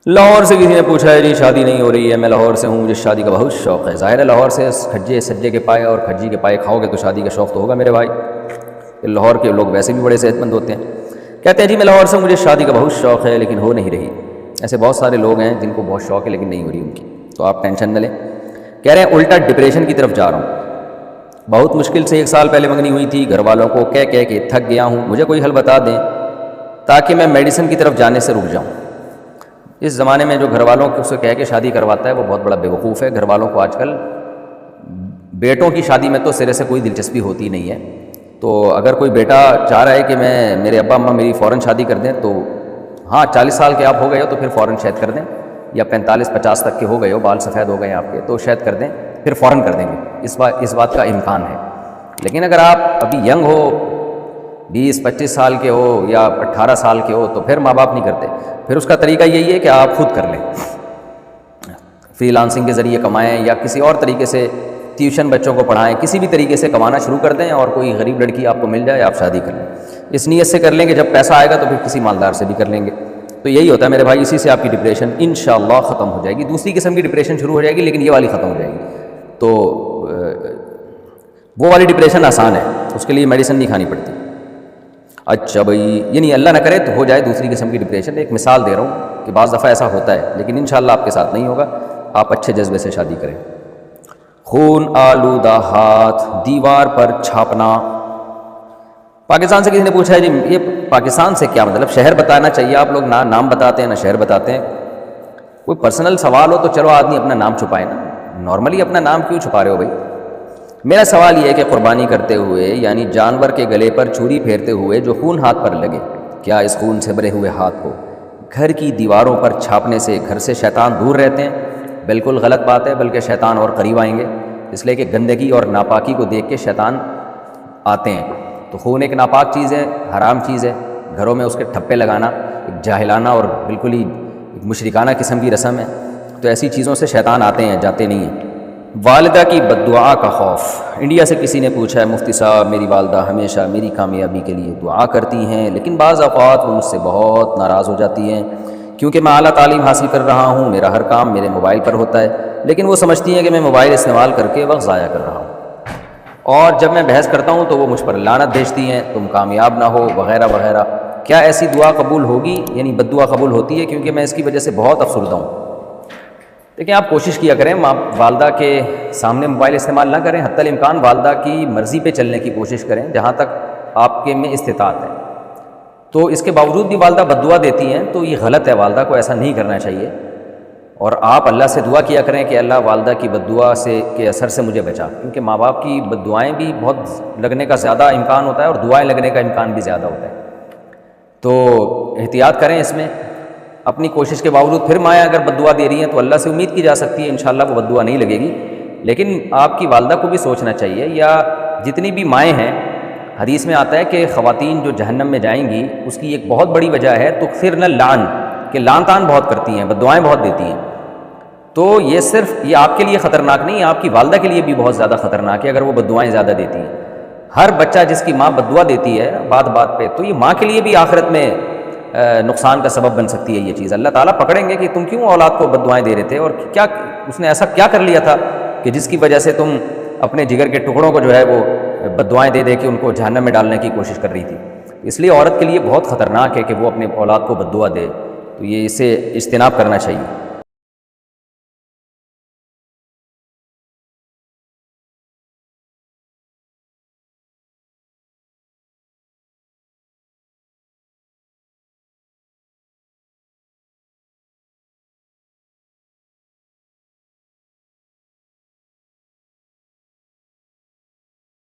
لاہور سے کسی نے پوچھا ہے جی شادی نہیں ہو رہی ہے، میں لاہور سے ہوں، مجھے شادی کا بہت شوق ہے۔ ظاہر ہے لاہور سے کھجے سجے کے پائے اور کھجی کے پائے کھاؤ گے تو شادی کا شوق تو ہوگا میرے بھائی۔ لاہور کے لوگ ویسے بھی بڑے صحت مند ہوتے ہیں۔ کہتے ہیں جی میں لاہور سے ہوں، مجھے شادی کا بہت شوق ہے لیکن ہو نہیں رہی۔ ایسے بہت سارے لوگ ہیں جن کو بہت شوق ہے لیکن نہیں ہو رہی ان کی، تو آپ ٹینشن نہ لیں۔ کہہ رہے ہیں الٹا ڈپریشن کی طرف جا رہا ہوں، بہت مشکل سے 1 سال پہلے منگنی ہوئی تھی، گھر والوں کو کہہ کے تھک گیا ہوں، مجھے کوئی حل بتا دیں تاکہ میں میڈیسن کی طرف جانے سے رک جاؤں۔ اس زمانے میں جو گھر والوں کو سے کہہ کے شادی کرواتا ہے وہ بہت بڑا بیوقوف ہے۔ گھر والوں کو آج کل بیٹوں کی شادی میں تو سرے سے کوئی دلچسپی ہوتی نہیں ہے، تو اگر کوئی بیٹا چاہ رہا ہے کہ میرے ابا اماں میری فوراً شادی کر دیں تو ہاں 40 سال کے آپ ہو گئے ہو تو پھر فوراً شاید کر دیں، یا 45-50 تک کے ہو گئے ہو، بال سفید ہو گئے ہیں آپ کے تو شاید کر دیں، پھر فوراً کر دیں گے، اس بات کا امکان ہے۔ لیکن اگر آپ ابھی ینگ ہو، 20-25 سال کے ہو یا 18 سال کے ہو تو پھر ماں باپ نہیں کرتے، پھر اس کا طریقہ یہی ہے کہ آپ خود کر لیں، فری لانسنگ کے ذریعے کمائیں یا کسی اور طریقے سے ٹیوشن بچوں کو پڑھائیں، کسی بھی طریقے سے کمانا شروع کر دیں اور کوئی غریب لڑکی آپ کو مل جائے آپ شادی کر لیں۔ اس نیت سے کر لیں کہ جب پیسہ آئے گا تو پھر کسی مالدار سے بھی کر لیں گے۔ تو یہی ہوتا ہے میرے بھائی، اسی سے آپ کی ڈپریشن انشاءاللہ ختم ہو جائے گی۔ دوسری قسم کی ڈپریشن شروع ہو جائے گی لیکن یہ والی ختم ہو جائے گی۔ تو وہ والی ڈپریشن آسان ہے، اس کے لیے میڈیسن نہیں کھانی پڑتی۔ اچھا بھائی، یعنی اللہ نہ کرے تو ہو جائے دوسری قسم کی ڈپریشن۔ ایک مثال دے رہا ہوں کہ بعض دفعہ ایسا ہوتا ہے لیکن انشاءاللہ آپ کے ساتھ نہیں ہوگا، آپ اچھے جذبے سے شادی کریں۔ خون آلودہ ہاتھ دیوار پر چھاپنا۔ پاکستان سے کسی نے پوچھا ہے جی یہ پاکستان سے کیا مطلب، شہر بتانا چاہیے، آپ لوگ نہ نام بتاتے ہیں نہ شہر بتاتے ہیں۔ کوئی پرسنل سوال ہو تو چلو آدمی اپنا نام چھپائے نا، نارملی اپنا نام کیوں چھپا رہے ہو بھائی؟ میرا سوال یہ ہے کہ قربانی کرتے ہوئے یعنی جانور کے گلے پر چھری پھیرتے ہوئے جو خون ہاتھ پر لگے، کیا اس خون سے بھرے ہوئے ہاتھ کو گھر کی دیواروں پر چھاپنے سے گھر سے شیطان دور رہتے ہیں؟ بالکل غلط بات ہے، بلکہ شیطان اور قریب آئیں گے، اس لیے کہ گندگی اور ناپاکی کو دیکھ کے شیطان آتے ہیں۔ تو خون ایک ناپاک چیز ہے، حرام چیز ہے، گھروں میں اس کے ٹھپے لگانا ایک جاہلانہ اور بالکل ہی مشرکانہ قسم کی رسم ہے، تو ایسی چیزوں سے شیطان آتے ہیں، جاتے نہیں ہیں۔ والدہ کی بد دعا کا خوف۔ انڈیا سے کسی نے پوچھا ہے مفتی صاحب میری والدہ ہمیشہ میری کامیابی کے لیے دعا کرتی ہیں لیکن بعض اوقات وہ مجھ سے بہت ناراض ہو جاتی ہیں کیونکہ میں اعلیٰ تعلیم حاصل کر رہا ہوں، میرا ہر کام میرے موبائل پر ہوتا ہے، لیکن وہ سمجھتی ہیں کہ میں موبائل استعمال کر کے وقت ضائع کر رہا ہوں، اور جب میں بحث کرتا ہوں تو وہ مجھ پر لعنت بھیجتی ہیں، تم کامیاب نہ ہو وغیرہ وغیرہ۔ کیا ایسی دعا قبول ہوگی؟ یعنی بد دعا قبول ہوتی ہے؟ کیونکہ میں اس کی وجہ سے بہت افسردہ ہوں۔ لیکن آپ کوشش کیا کریں والدہ کے سامنے موبائل استعمال نہ کریں، حتی الامکان والدہ کی مرضی پہ چلنے کی کوشش کریں جہاں تک آپ کے میں استطاعت ہے۔ تو اس کے باوجود بھی والدہ بد دعا دیتی ہیں تو یہ غلط ہے، والدہ کو ایسا نہیں کرنا چاہیے، اور آپ اللہ سے دعا کیا کریں کہ اللہ والدہ کی بد دعا سے کے اثر سے مجھے بچا، کیونکہ ماں باپ کی بد دعائیں بھی بہت لگنے کا زیادہ امکان ہوتا ہے اور دعائیں لگنے کا امکان بھی زیادہ ہوتا ہے، تو احتیاط کریں اس میں۔ اپنی کوشش کے باوجود پھر مائیں اگر بد دعا دے رہی ہیں تو اللہ سے امید کی جا سکتی ہے انشاءاللہ وہ بد دعا نہیں لگے گی، لیکن آپ کی والدہ کو بھی سوچنا چاہیے، یا جتنی بھی مائیں ہیں، حدیث میں آتا ہے کہ خواتین جو جہنم میں جائیں گی اس کی ایک بہت بڑی وجہ ہے تکثرن اللعن، کہ لعن طعن بہت کرتی ہیں، بد دعائیں بہت دیتی ہیں۔ تو یہ صرف یہ آپ کے لیے خطرناک نہیں، آپ کی والدہ کے لیے بھی بہت زیادہ خطرناک ہے اگر وہ بد دعائیں زیادہ دیتی ہیں۔ ہر بچہ جس کی ماں بد دعا دیتی ہے بات بات پہ، تو یہ ماں کے لیے بھی آخرت میں نقصان کا سبب بن سکتی ہے یہ چیز۔ اللہ تعالیٰ پکڑیں گے کہ تم کیوں اولاد کو بد دعائیں دے رہے تھے، اور کیا اس نے ایسا کیا کر لیا تھا کہ جس کی وجہ سے تم اپنے جگر کے ٹکڑوں کو جو ہے وہ بد دعائیں دے کے ان کو جہنم میں ڈالنے کی کوشش کر رہی تھی۔ اس لیے عورت کے لیے بہت خطرناک ہے کہ وہ اپنے اولاد کو بد دعا دے، تو یہ اس سے اجتناب کرنا چاہیے۔